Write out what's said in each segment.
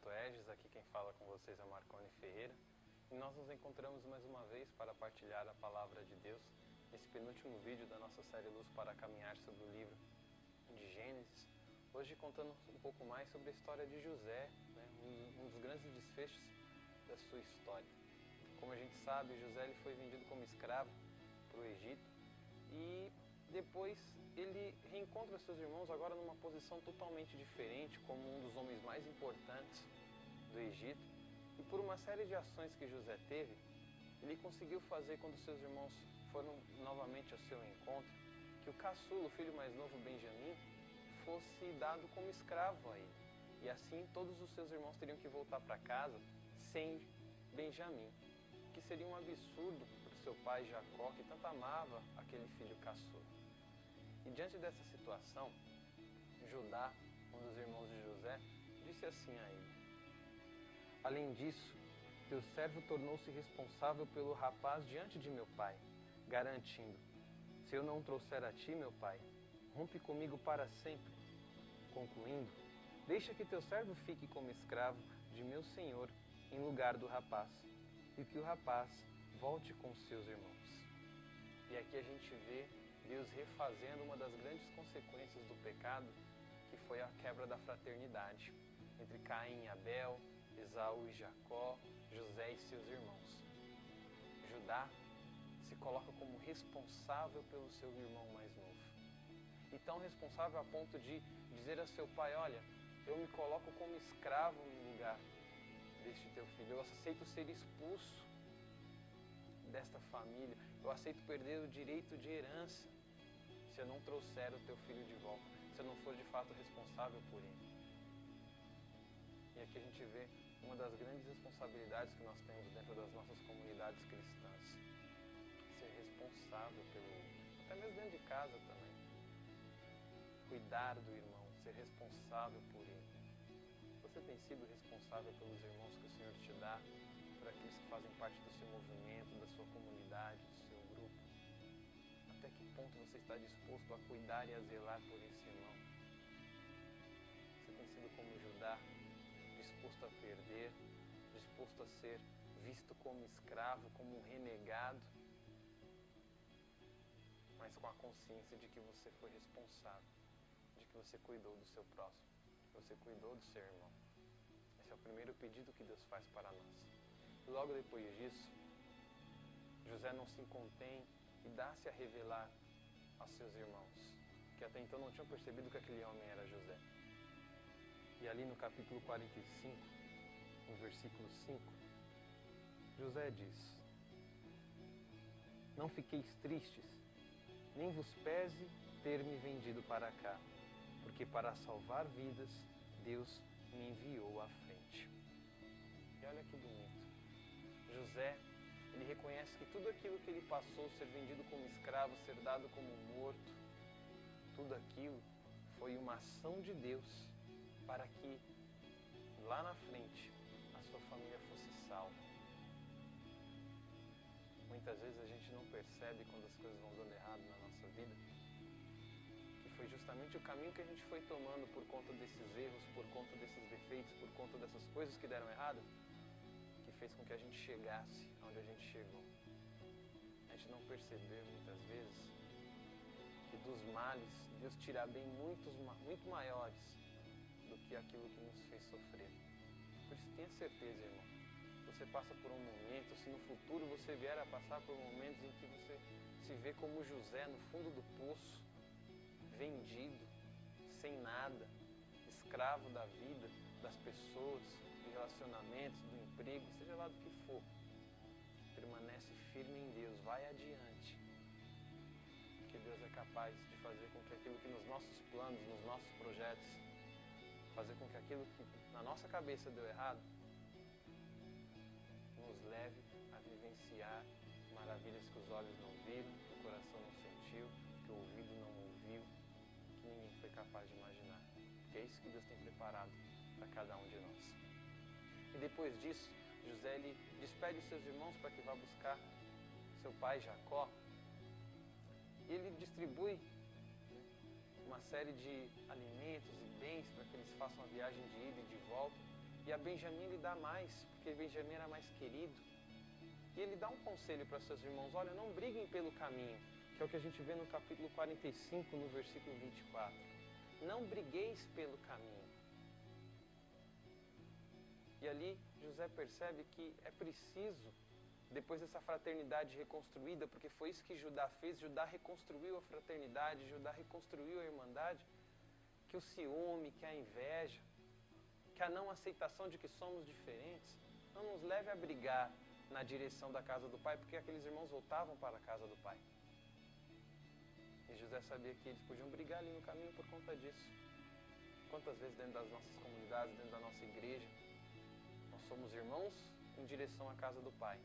Alberto Regis, aqui quem fala com vocês é Marconi Ferreira, e nós nos encontramos mais uma vez para partilhar a Palavra de Deus, nesse penúltimo vídeo da nossa série Luz para Caminhar sobre o livro de Gênesis, hoje contando um pouco mais sobre a história de José, né, um dos grandes desfechos da sua história. Como a gente sabe, José ele foi vendido como escravo para o Egito e depois ele reencontra seus irmãos agora numa posição totalmente diferente, como um dos homens mais importantes do Egito. E por uma série de ações que José teve, ele conseguiu fazer, quando seus irmãos foram novamente ao seu encontro, que o caçula, o filho mais novo, Benjamim, fosse dado como escravo a ele. E assim todos os seus irmãos teriam que voltar para casa sem Benjamim, que seria um absurdo para o seu pai Jacó, que tanto amava aquele filho caçula. E diante dessa situação, Judá, um dos irmãos de José, disse assim a ele: além disso, teu servo tornou-se responsável pelo rapaz diante de meu pai, garantindo: se eu não o trouxer a ti, meu pai, rompe comigo para sempre. Concluindo, deixa que teu servo fique como escravo de meu senhor em lugar do rapaz, e que o rapaz volte com seus irmãos. E aqui a gente vê Deus refazendo uma das grandes consequências do pecado, que foi a quebra da fraternidade entre Caim e Abel, Esaú e Jacó, José e seus irmãos. Judá se coloca como responsável pelo seu irmão mais novo. E tão responsável a ponto de dizer a seu pai: olha, eu me coloco como escravo no lugar deste teu filho, eu aceito ser expulso desta família, eu aceito perder o direito de herança se eu não trouxer o teu filho de volta, se eu não for de fato responsável por ele. E aqui a gente vê uma das grandes responsabilidades que nós temos dentro das nossas comunidades cristãs: ser responsável pelo outro, até mesmo dentro de casa também. Cuidar do irmão, ser responsável por ele. Você tem sido responsável pelos irmãos que o Senhor te dá, por aqueles que fazem parte do seu movimento, da sua comunidade, do seu grupo? Até que ponto você está disposto a cuidar e a zelar por esse irmão? Você tem sido como Judá, disposto a perder, disposto a ser visto como escravo, como um renegado, mas com a consciência de que você foi responsável, de que você cuidou do seu próximo, que você cuidou do seu irmão? Esse é o primeiro pedido que Deus faz para nós. E logo depois disso, José não se contém e dá-se a revelar aos seus irmãos, que até então não tinham percebido que aquele homem era José. E ali no capítulo 45, no versículo 5, José diz: não fiqueis tristes, nem vos pese ter me vendido para cá, porque para salvar vidas, Deus me enviou à frente. E olha que bonito. José, ele reconhece que tudo aquilo que ele passou, ser vendido como escravo, ser dado como morto, tudo aquilo foi uma ação de Deus para que lá na frente a sua família fosse salva. Muitas vezes a gente não percebe quando as coisas vão dando errado na nossa vida, que foi justamente o caminho que a gente foi tomando por conta desses erros, por conta desses defeitos, por conta dessas coisas que deram errado, que fez com que a gente chegasse onde a gente chegou. A gente não percebeu muitas vezes que dos males Deus tira bem muito maiores do que aquilo que nos fez sofrer. Por isso tenha certeza, irmão, se você passa por um momento, se no futuro você vier a passar por momentos em que você se vê como José no fundo do poço, vendido, sem nada, escravo da vida, das pessoas, de relacionamentos, do emprego, seja lá do que for, permanece firme em Deus, vai adiante, porque Deus é capaz de fazer com que aquilo que nos nossos planos, nos nossos projetos, fazer com que aquilo que na nossa cabeça deu errado, nos leve a vivenciar maravilhas que os olhos não viram, que o coração não sentiu, que o ouvido não ouviu, que ninguém foi capaz de imaginar. Porque é isso que Deus tem preparado para cada um de nós. E depois disso, José ele despede os seus irmãos para que vá buscar seu pai Jacó. E ele distribui uma série de alimentos e bens para que eles façam a viagem de ida e de volta. E a Benjamim ele dá mais, porque Benjamim era mais querido. E ele dá um conselho para seus irmãos: olha, não briguem pelo caminho, que é o que a gente vê no capítulo 45, no versículo 24. Não brigueis pelo caminho. E ali José percebe que é preciso, depois dessa fraternidade reconstruída, porque foi isso que Judá fez, Judá reconstruiu a fraternidade, Judá reconstruiu a irmandade, que o ciúme, que a inveja, que a não aceitação de que somos diferentes, não nos leve a brigar na direção da casa do pai, porque aqueles irmãos voltavam para a casa do pai. E José sabia que eles podiam brigar ali no caminho por conta disso. Quantas vezes dentro das nossas comunidades, dentro da nossa igreja, nós somos irmãos em direção à casa do pai,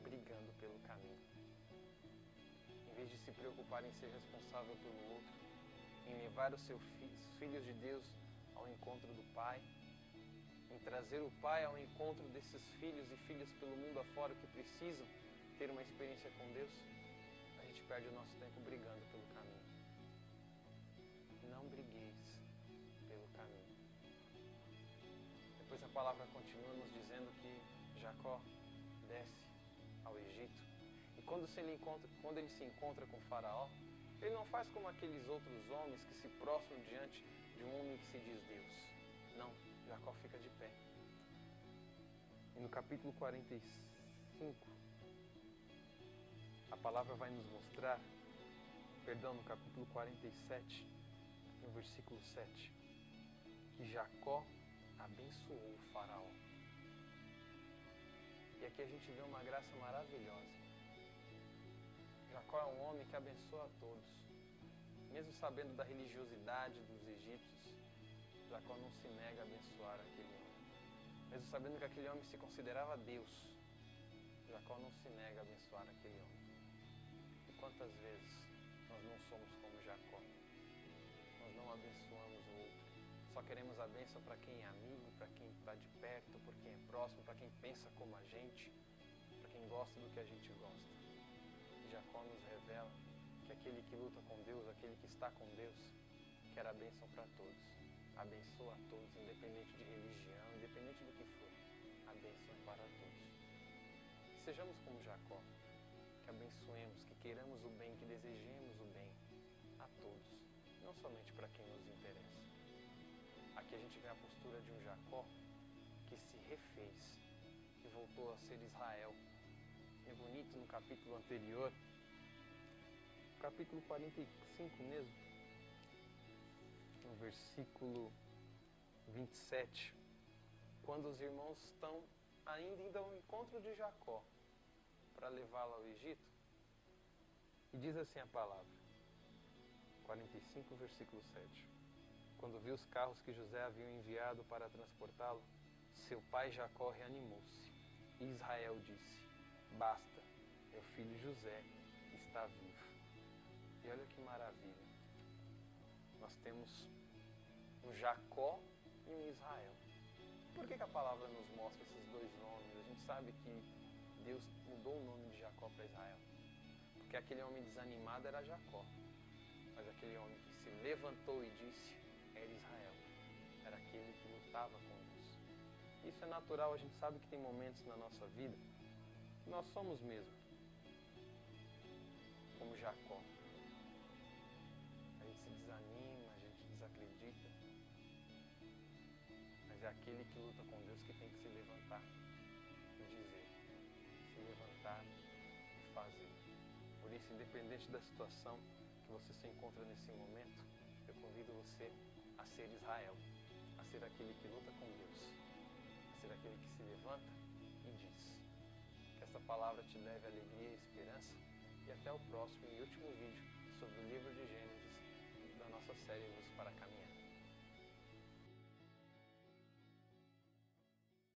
brigando pelo caminho. Em vez de se preocupar em ser responsável pelo outro, em levar os filhos de Deus ao encontro do pai, em trazer o pai ao encontro desses filhos e filhas pelo mundo afora que precisam ter uma experiência com Deus, a gente perde o nosso tempo brigando pelo caminho. Não brigueis pelo caminho. Depois a palavra continua nos dizendo que Jacó desce ao Egito. E quando ele se encontra com Faraó, ele não faz como aqueles outros homens que se prostram diante de um homem que se diz Deus. Não, Jacó fica de pé. E no capítulo 45, a palavra vai nos mostrar, no capítulo 47, no versículo 7, que Jacó abençoou o Faraó. E aqui a gente vê uma graça maravilhosa. Jacó é um homem que abençoa a todos. Mesmo sabendo da religiosidade dos egípcios, Jacó não se nega a abençoar aquele homem. Mesmo sabendo que aquele homem se considerava Deus, Jacó não se nega a abençoar aquele homem. E quantas vezes nós não somos como Jacó? Nós não abençoamos o outro. Só queremos a bênção para quem é amigo, para quem está de perto, por quem é próximo, para quem pensa como a gente, para quem gosta do que a gente gosta. E Jacó nos revela que aquele que luta com Deus, aquele que está com Deus, quer a bênção para todos. Abençoa a todos, independente de religião, independente do que for. A bênção é para todos. Sejamos como Jacó, que abençoemos, que queiramos o bem, que desejemos o bem a todos, não somente para quem nos interessa. Aqui a gente vê a postura de um Jacó que se refez, que voltou a ser Israel. É bonito no capítulo anterior, capítulo 45 mesmo, no versículo 27, quando os irmãos estão ainda indo ao encontro de Jacó para levá-lo ao Egito, e diz assim a palavra, 45, versículo 7. Quando viu os carros que José havia enviado para transportá-lo, seu pai Jacó reanimou-se. E Israel disse: basta, meu filho José está vivo. E olha que maravilha. Nós temos um Jacó e um Israel. Por que a palavra nos mostra esses dois nomes? A gente sabe que Deus mudou o nome de Jacó para Israel. Porque aquele homem desanimado era Jacó. Mas aquele homem que se levantou e disse era Israel. Era aquele que lutava com Deus. Isso é natural, a gente sabe que tem momentos na nossa vida que nós somos mesmo como Jacó. A gente se desanima, a gente desacredita. Mas é aquele que luta com Deus que tem que se levantar e dizer. Se levantar e fazer. Por isso, independente da situação que você se encontra nesse momento, eu convido você a ser Israel, a ser aquele que luta com Deus, a ser aquele que se levanta e diz. Que essa palavra te leve alegria e esperança, e até o próximo e último vídeo sobre o livro de Gênesis da nossa série Luz para Caminhar.